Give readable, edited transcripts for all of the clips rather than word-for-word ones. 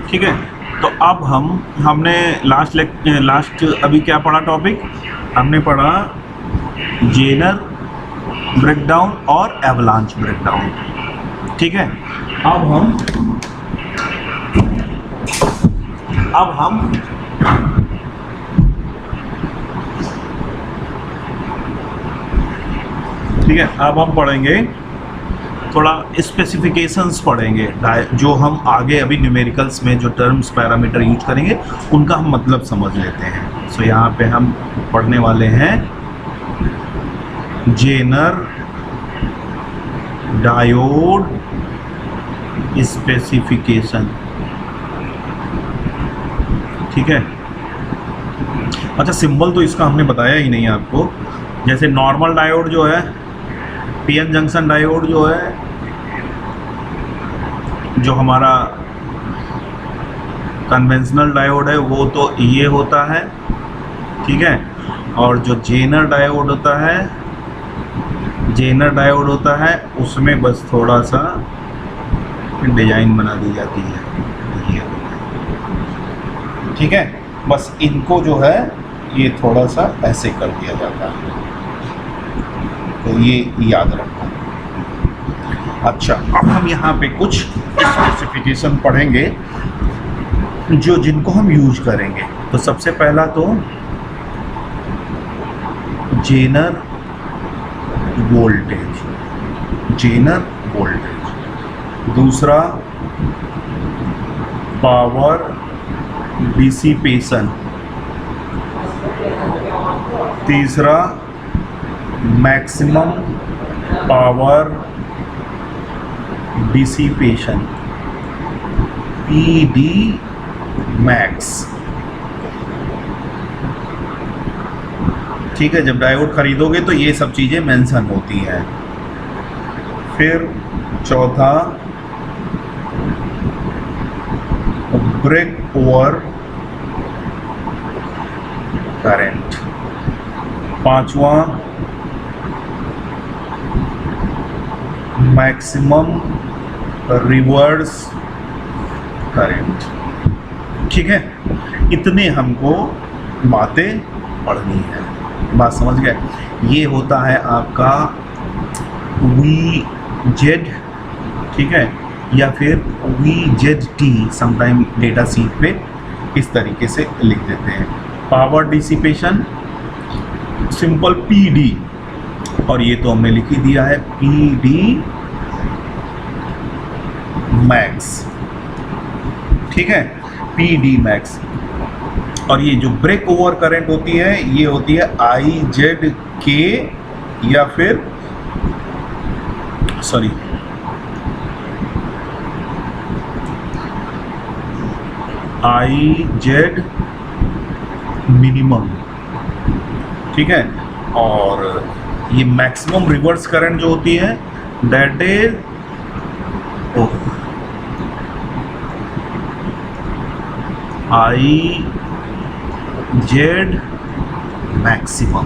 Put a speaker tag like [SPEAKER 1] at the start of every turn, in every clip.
[SPEAKER 1] ठीक है। तो अब हमने लास्ट अभी क्या पढ़ा टॉपिक, हमने पढ़ा जेनर ब्रेकडाउन और एवलांच ब्रेकडाउन। ठीक है। अब हम ठीक है, अब हम पढ़ेंगे थोड़ा स्पेसिफिकेशंस पढ़ेंगे, जो हम आगे अभी न्यूमेरिकल्स में जो टर्म्स पैरामीटर यूज करेंगे उनका हम मतलब समझ लेते हैं। सो यहाँ पे हम पढ़ने वाले हैं जेनर डायोड स्पेसिफिकेशन। ठीक है। अच्छा, सिंबल तो इसका हमने बताया ही नहीं आपको। जैसे नॉर्मल डायोड जो है, पीएन जंक्शन डायोड जो है, जो हमारा कन्वेंशनल डायोड है वो तो ये होता है। ठीक है। और जो जेनर डायोड होता है उसमें बस थोड़ा सा डिजाइन बना दी जाती है ये। ठीक है। बस इनको जो है ये थोड़ा सा ऐसे कर दिया जाता है, तो ये याद रखना। अच्छा, अब हम यहाँ पे कुछ स्पेसिफिकेशन पढ़ेंगे जिनको हम यूज करेंगे। तो सबसे पहला तो जेनर वोल्टेज, दूसरा पावर डिसिपेशन, तीसरा maximum power dissipation, PD max. ठीक है। जब डायोड खरीदोगे तो ये सब चीज़ें मेंशन होती हैं। फिर चौथा ब्रेक ओवर करंट, पांचवा मैक्सिमम रिवर्स करंट। ठीक है। इतने हमको बातें पढ़नी है। बात समझ गए? ये होता है आपका VZ, ठीक है, या फिर VZT, समटाइम डेटा शीट पे इस तरीके से लिख देते हैं। पावर डिसिपेशन सिंपल PD, और ये तो हमने लिख ही दिया है PD मैक्स। ठीक है, PD मैक्स। और ये जो ब्रेक ओवर करंट होती है ये होती है IZK, या फिर सॉरी IZ मिनिमम। ठीक है। और ये मैक्सिमम रिवर्स करंट जो होती है that is IZ maximum.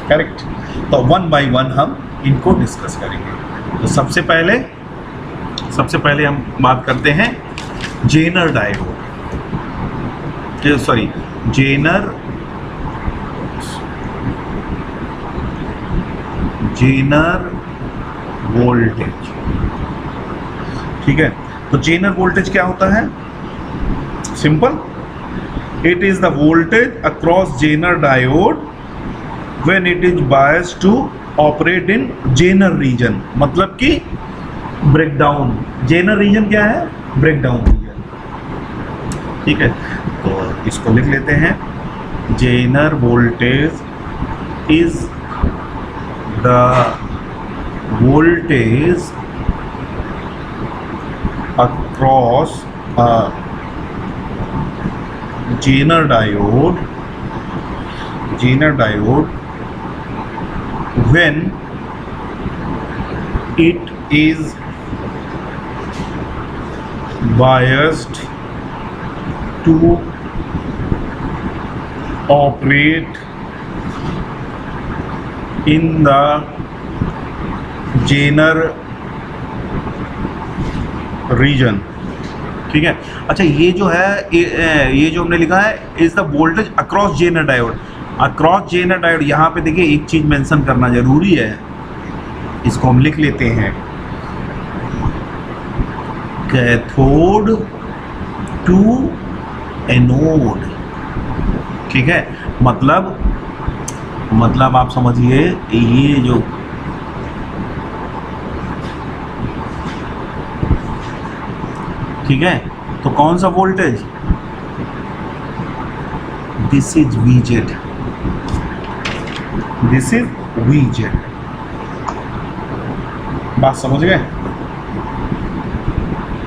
[SPEAKER 1] Correct. तो वन बाय वन हम इनको डिस्कस करेंगे। तो सबसे पहले हम बात करते हैं Zener diode, sorry Zener voltage. ठीक है। तो जेनर वोल्टेज क्या होता है? Simple, it is the voltage across Zener diode when it is biased to operate in Zener region। मतलब कि ब्रेकडाउन, Zener region क्या है? Breakdown region. ठीक है। तो इसको लिख लेते हैं, Zener voltage is the voltage across a Zener diode when it is biased to operate in the Zener region। ठीक है। अच्छा ये जो है ये जो हमने लिखा है is the voltage across Zener diode. Across Zener diode, यहाँ पे देखिए एक चीज मेंशन करना जरूरी है, इसको हम लिख लेते हैं, कैथोड टू एनोड। ठीक है, मतलब आप समझिए ये जो ठीक है, तो कौन सा voltage, this is VZ, this is VZ। बात समझ गए?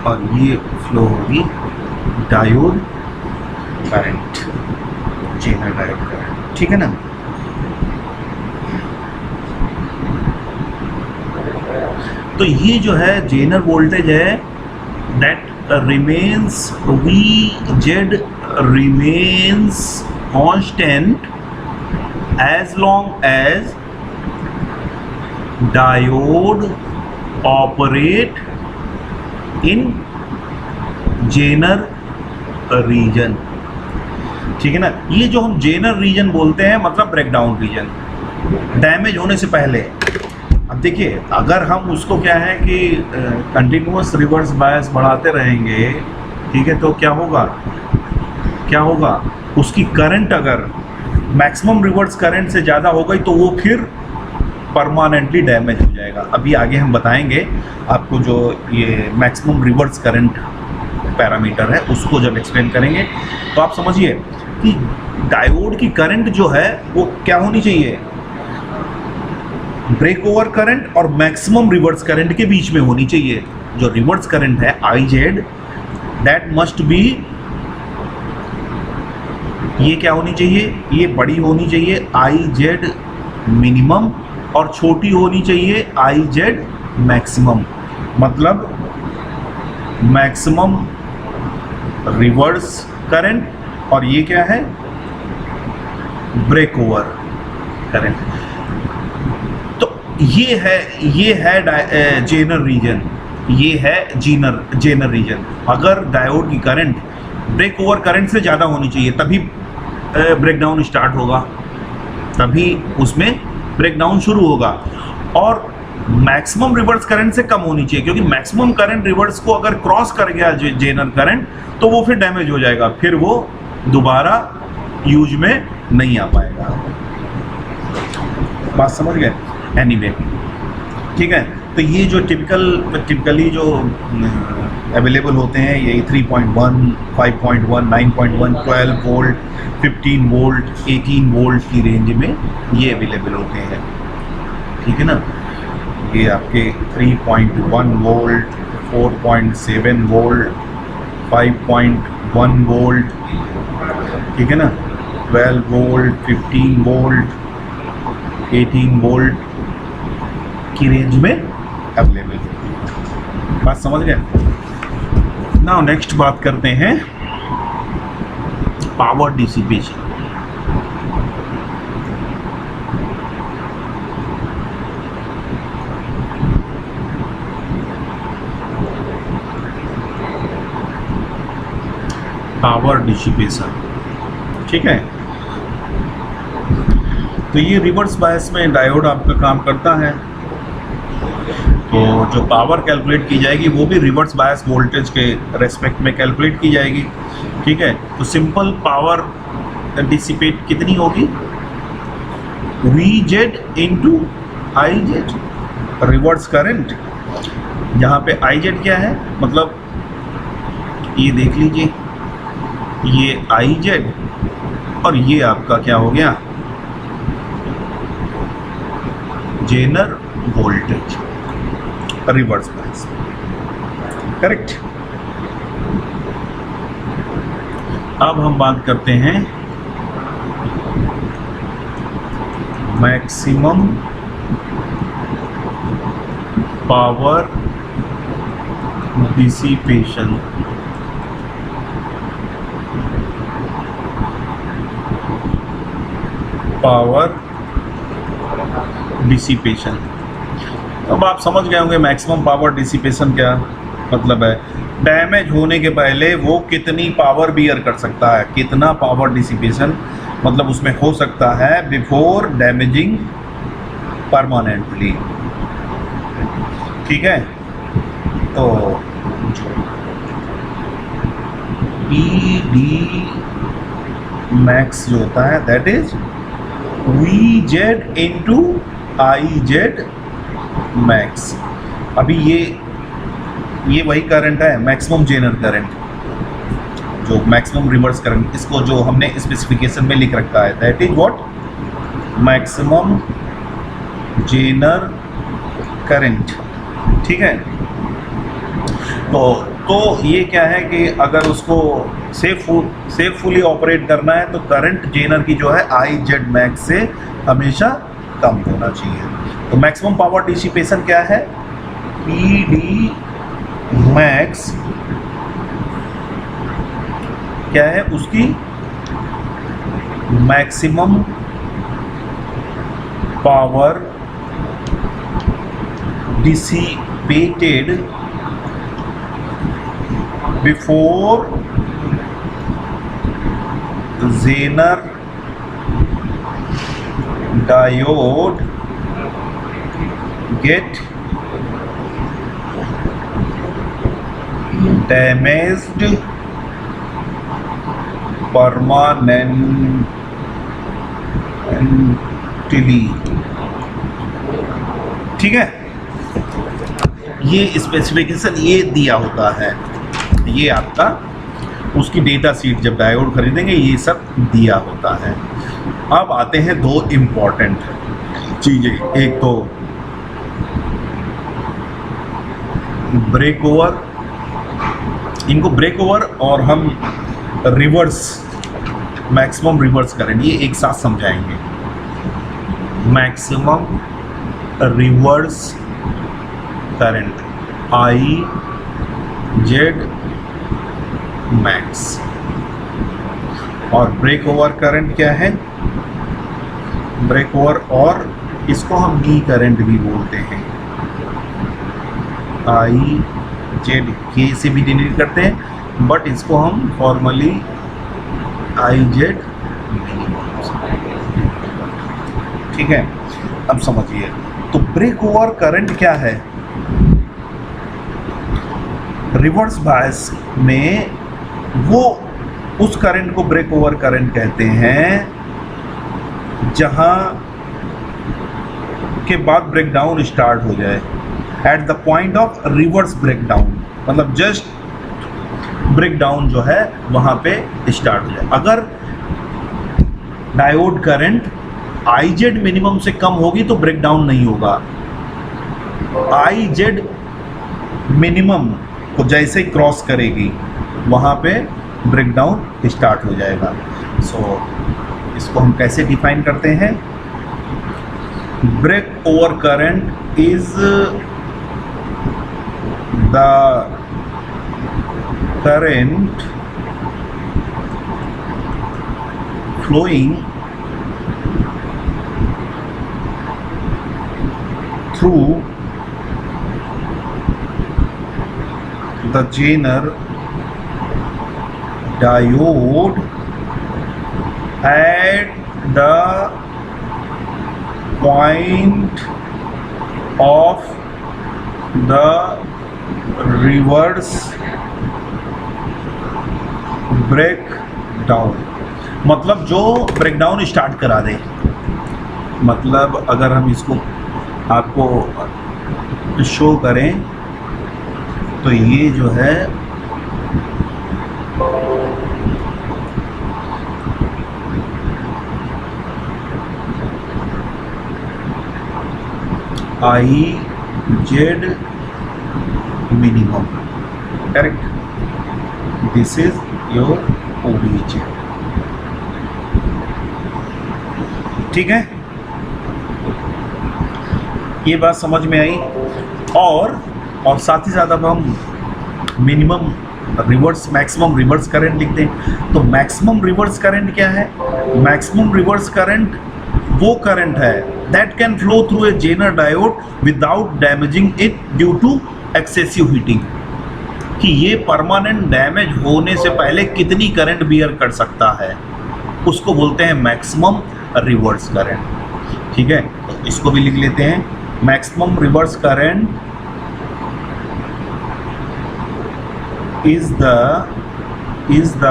[SPEAKER 1] और ये फ्लो होगी diode current, Zener diode current. ठीक है ना? तो ये जो है जेनर वोल्टेज है, that remains VZ remains constant as long as diode operate in Zener region। ठीक है ना? ये जो हम जेनर रीजन बोलते हैं मतलब ब्रेकडाउन रीजन, डैमेज होने से पहले। अब देखिए अगर हम उसको क्या है कि कंटिन्यूअस रिवर्स बायस बढ़ाते रहेंगे, ठीक है, तो क्या होगा, उसकी करंट अगर मैक्सिमम रिवर्स करंट से ज़्यादा हो गई तो वो फिर परमानेंटली डैमेज हो जाएगा। अभी आगे हम बताएंगे आपको, जो ये मैक्सिमम रिवर्स करंट पैरामीटर है उसको जब एक्सप्लेन करेंगे तो आप समझिए कि डायोड की करंट जो है वो क्या होनी चाहिए, ब्रेक ओवर करंट और मैक्सिमम रिवर्स करंट के बीच में होनी चाहिए। जो रिवर्स करंट है IZ, दैट मस्ट बी, ये क्या होनी चाहिए, ये बड़ी होनी चाहिए IZ मिनिमम और छोटी होनी चाहिए IZ मैक्सिमम। मतलब मैक्सिमम रिवर्स करंट और ये क्या है, ब्रेक ओवर करंट। ये है जेनर रीजन, ये है जेनर रीजन। अगर डायोड की करंट ब्रेक ओवर करंट से ज़्यादा होनी चाहिए तभी ब्रेकडाउन स्टार्ट होगा, तभी उसमें ब्रेकडाउन शुरू होगा। और मैक्सिमम रिवर्स करंट से कम होनी चाहिए, क्योंकि मैक्सिमम करंट रिवर्स को अगर क्रॉस कर गया जेनर करंट तो वो फिर डैमेज हो जाएगा, फिर वो दोबारा यूज में नहीं आ पाएगा। बात समझ गए? एनीवे, ठीक है। तो ये जो टिपिकली जो अवेलेबल होते हैं ये 3.1, 5.1, 9.1, 12 वोल्ट, 15 वोल्ट, 18 वोल्ट की रेंज में ये अवेलेबल होते हैं। ठीक है ना? ये आपके 3.1 वोल्ट, 4.7 वोल्ट, 5.1 वोल्ट, ठीक है ना, 12 वोल्ट, 15 वोल्ट, 18 वोल्ट की रेंज में अवेलेबल है। बात समझ गए? नाउ नेक्स्ट बात करते हैं पावर डिसिपेशन। पावर डिसिपेशन, ठीक है। तो ये रिवर्स बायस में डायोड आपका काम करता है। तो जो पावर कैलकुलेट की जाएगी वो भी रिवर्स बायस वोल्टेज के रेस्पेक्ट में कैलकुलेट की जाएगी। ठीक है, तो सिंपल पावर डिसिपेट कितनी होगी, VZ into IZ, reverse current. यहाँ पे IZ क्या है, मतलब ये देख लीजिए, ये IZ और ये आपका क्या हो गया, Zener voltage, reverse bias, correct. अब हम बात करते हैं maximum power dissipation. Power dissipation, अब आप समझ गए होंगे मैक्सिमम पावर डिसिपेशन क्या मतलब है। डैमेज होने के पहले वो कितनी पावर बियर कर सकता है, कितना पावर डिसिपेशन मतलब उसमें हो सकता है बिफोर डैमेजिंग परमानेंटली। ठीक है, तो ई डी मैक्स जो होता है that is V Z into I Z max. अभी ये वही करंट है, मैक्सिमम जेनर करंट, जो मैक्सिमम रिवर्स करंट, इसको जो हमने स्पेसिफिकेशन में लिख रखा है that is what, maximum Zener current. ठीक है, तो ये क्या है कि अगर उसको सेफुली ऑपरेट करना है तो करंट जेनर की जो है आई जेड मैक्स से हमेशा कम होना चाहिए। तो मैक्सिमम पावर डिसिपेशन क्या है, पी डी मैक्स क्या है, उसकी maximum power dissipated before Zener diode get damaged permanently। ठीक है, ये स्पेसिफिकेशन ये दिया होता है, ये आपका उसकी डेटा सीट जब डायोड खरीदेंगे ये सब दिया होता है। अब आते हैं दो इम्पॉर्टेंट चीज़ें, एक तो ब्रेक ओवर, इनको ब्रेक ओवर और हम रिवर्स मैक्सिमम रिवर्स करंट ये एक साथ समझाएंगे। Maximum reverse current I Z max, और ब्रेक ओवर करंट क्या है, ब्रेक ओवर, और इसको हम नी करंट भी बोलते हैं, आई जेड के से भी डिनोट करते हैं, बट इसको हम फॉर्मली आई जेड मिनिमम। ठीक है, अब समझिए, तो ब्रेक ओवर करंट क्या है, रिवर्स बायस में वो उस करंट को ब्रेक ओवर करंट कहते हैं जहां के बाद ब्रेकडाउन स्टार्ट हो जाए, at the point of reverse breakdown, मतलब जस्ट ब्रेकडाउन जो है वहां पे स्टार्ट हो जाए। अगर diode current I Z minimum से कम होगी तो ब्रेकडाउन नहीं होगा, आई जेड मिनिमम को जैसे ही क्रॉस करेगी वहाँ पे ब्रेकडाउन स्टार्ट हो जाएगा। सो इसको हम कैसे डिफाइन करते हैं, break over current is the current flowing through the Zener diode at the point of the reverse breakdown, मतलब जो ब्रेकडाउन स्टार्ट करा दे। मतलब अगर हम इसको आपको शो करें तो ये जो है I Z minimum, correct, this is your OBJ. ठीक है, ये बात समझ में आई। और साथ ही साथ अब हम minimum reverse maximum reverse current लिखते हैं। तो मैक्सिमम रिवर्स करंट क्या है, मैक्सिमम रिवर्स करंट वो करंट है that can flow through a Zener diode without damaging it due to excessive heating. कि ये परमानेंट डैमेज होने से पहले कितनी करंट बियर कर सकता है, उसको बोलते हैं मैक्सिमम रिवर्स करंट। ठीक है, तो इसको भी लिख लेते हैं, maximum reverse current is the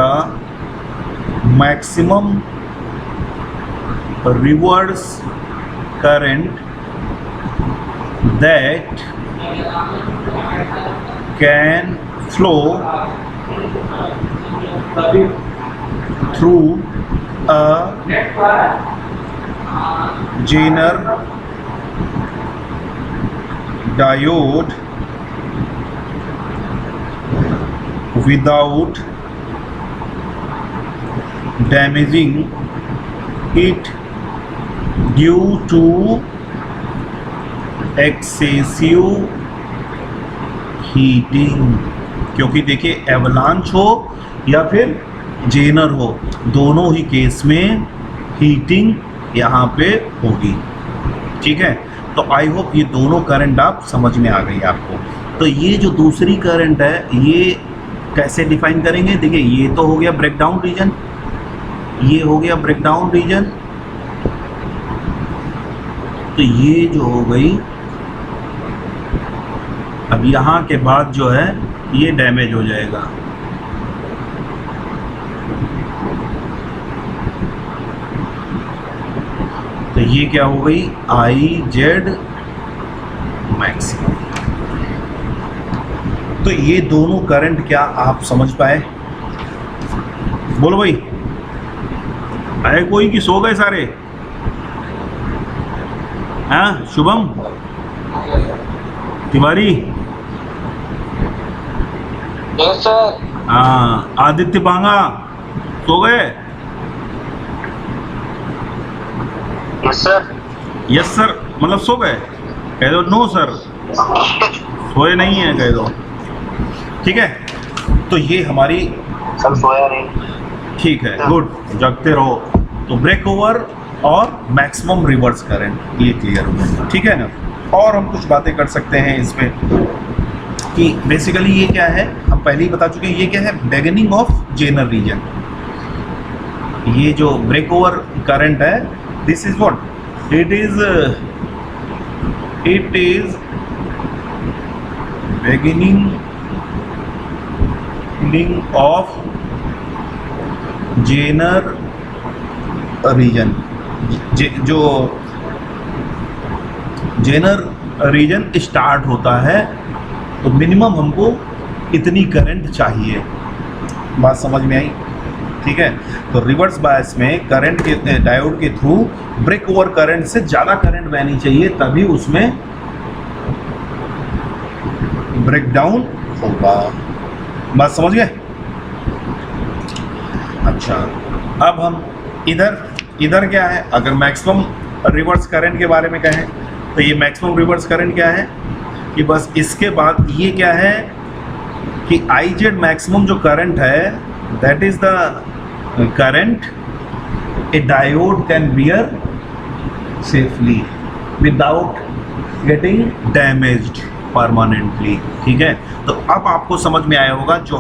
[SPEAKER 1] maximum reverse current that can flow through a Zener diode without damaging it due to excessive heating. क्योंकि देखिए एवलांच हो या फिर जेनर हो, दोनों ही केस में हीटिंग यहाँ पे होगी। ठीक है, तो आई होप ये दोनों करंट आप समझ में आ गई आपको। तो ये जो दूसरी करंट है ये कैसे डिफाइन करेंगे, देखिए ये तो हो गया ब्रेकडाउन रीजन, ये हो गया ब्रेकडाउन रीजन, तो ये जो हो गई, अब यहाँ के बाद जो है ये डैमेज हो जाएगा। तो ये क्या हो गई, आई जेड मैक्सिमम। तो ये दोनों करंट क्या आप समझ पाए? बोलो भाई, आए कोई कि सो गए सारे? हाँ, शुभम तिवारी,
[SPEAKER 2] यस सर।
[SPEAKER 1] हाँ, आदित्य पांगा सो गए?
[SPEAKER 2] Yes sir.
[SPEAKER 1] यस सर मतलब सो गए? कह दो नो सर, सोए नहीं है कह दो। ठीक है, तो ये हमारी
[SPEAKER 2] सर सोया नहीं।
[SPEAKER 1] ठीक है, गुड, जगते रहो। तो ब्रेक ओवर और मैक्सिमम रिवर्स करंट ये क्लियर हो गया। ठीक है ना, और हम कुछ बातें कर सकते हैं इसमें कि बेसिकली ये क्या है, हम पहले ही बता चुके हैं, ये क्या है, बिगिनिंग ऑफ जेनर रीजन। ये जो ब्रेक ओवर करंट है, this is what it is beginning of Zener region. जो जेनर रीजन स्टार्ट होता है तो मिनिमम हमको इतनी करंट चाहिए। बात समझ में आई? ठीक है, तो रिवर्स बायस में करंट के डायोड के थ्रू ब्रेक ओवर करंट से ज़्यादा करंट बहनी चाहिए, तभी उसमें ब्रेकडाउन होगा। बात समझ गए? अच्छा, अब हम इधर क्या है, अगर मैक्सिमम रिवर्स करंट के बारे में कहें तो ये मैक्सिमम रिवर्स करंट क्या है कि बस इसके बाद ये क्या है कि आई जेड मैक्सिमम जो करंट है, that is the current A diode can bear safely without getting damaged permanently. ठीक है, तो अब आपको समझ में आया होगा जो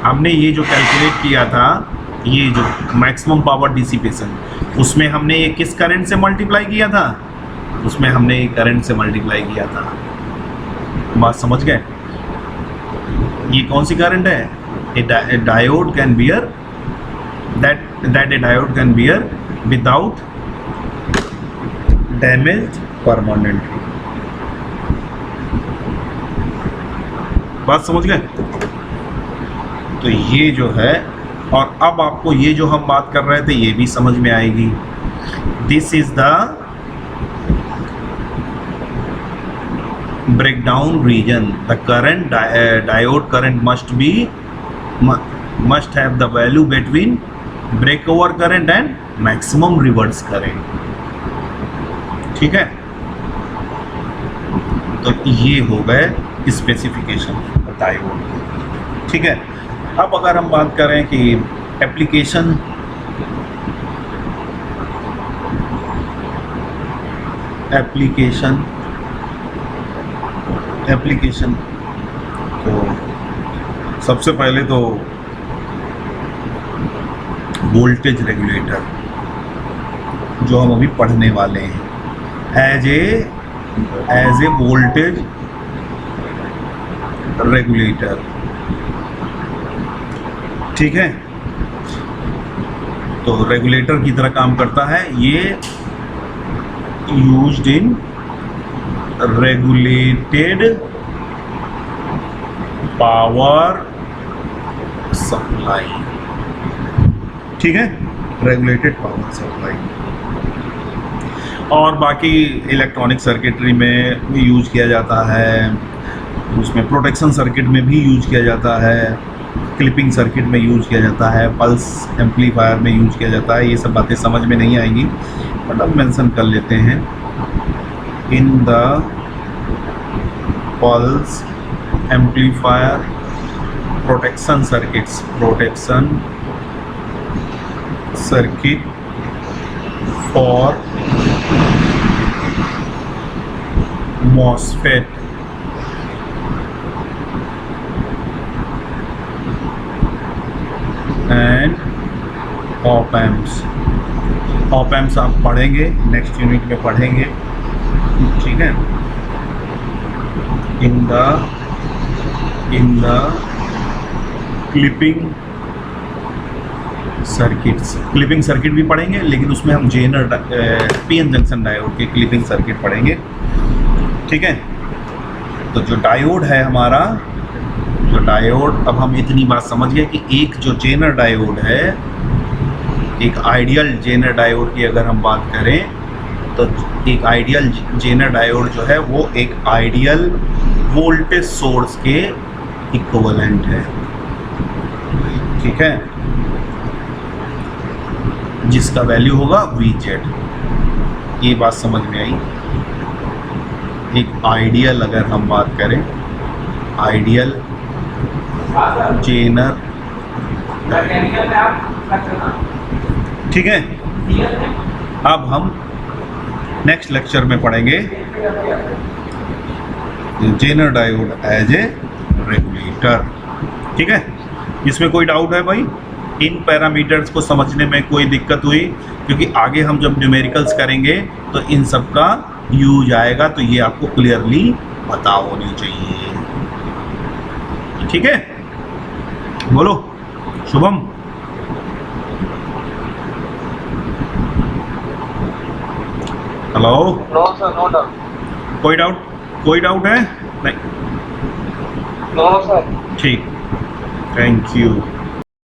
[SPEAKER 1] हमने ये जो कैलकुलेट किया था, ये जो मैक्सिमम पावर डिसिपेशन, उसमें हमने ये किस करंट से मल्टीप्लाई किया था? उसमें हमने ये करंट से मल्टीप्लाई किया था। बात समझ गए? ये कौन सी करंट है? ए diode can bear that A diode can bear without damage permanently. बात समझ गए? तो ये जो है, और अब आपको ये जो हम बात कर रहे थे ये भी समझ में आएगी। This is the breakdown region. The current diode current must have the value between breakover current and maximum reverse current. ठीक है, तो ये हो गए स्पेसिफिकेशन डायोड। ठीक है, अब अगर हम बात करें कि एप्लीकेशन तो सबसे पहले तो वोल्टेज रेगुलेटर जो हम अभी पढ़ने वाले हैं, एज ए वोल्टेज रेगुलेटर, ठीक है। तो रेगुलेटर की तरह काम करता है ये, used in regulated power supply, ठीक है, रेगुलेटेड पावर सप्लाई। और बाकी इलेक्ट्रॉनिक सर्किटरी में भी यूज किया जाता है, उसमें प्रोटेक्शन सर्किट में भी यूज किया जाता है, क्लिपिंग सर्किट में यूज किया जाता है, पल्स एम्पलीफायर में यूज किया जाता है। ये सब बातें समझ में नहीं आएंगी बट अब मेंशन कर लेते हैं। In the pulse amplifier protection circuit for MOSFET and op amps. Op amps आप पढ़ेंगे, नेक्स्ट यूनिट में पढ़ेंगे, ठीक है। इन द क्लिपिंग सर्किट भी पढ़ेंगे, लेकिन उसमें हम जेनर पीएन जंक्शन डायोड के क्लिपिंग सर्किट पढ़ेंगे, ठीक है। तो जो डायोड है हमारा, जो डायोड, अब हम इतनी बात समझ गए कि एक जो जेनर डायोड है, एक आइडियल जेनर डायोड की अगर हम बात करें तो एक आइडियल जेनर डायोड जो है वो एक आइडियल वोल्टेज सोर्स के इक्विवेलेंट है, ठीक है, जिसका वैल्यू होगा VZ। ये बात समझ में आई। एक आइडियल अगर हम बात करें, आइडियल जेनर, ठीक है। अब हम नेक्स्ट लेक्चर में पढ़ेंगे Zener diode as a regulator, ठीक है। इसमें कोई डाउट है भाई? इन पैरामीटर्स को समझने में कोई दिक्कत हुई? क्योंकि आगे हम जब न्यूमेरिकल्स करेंगे तो इन सब का यूज आएगा, तो ये आपको क्लियरली पता होनी चाहिए, ठीक है। बोलो Shubham. Hello.
[SPEAKER 2] No sir, no doubt.
[SPEAKER 1] कोई डाउट है? नहीं।
[SPEAKER 2] No sir.
[SPEAKER 1] ठीक, थैंक यू।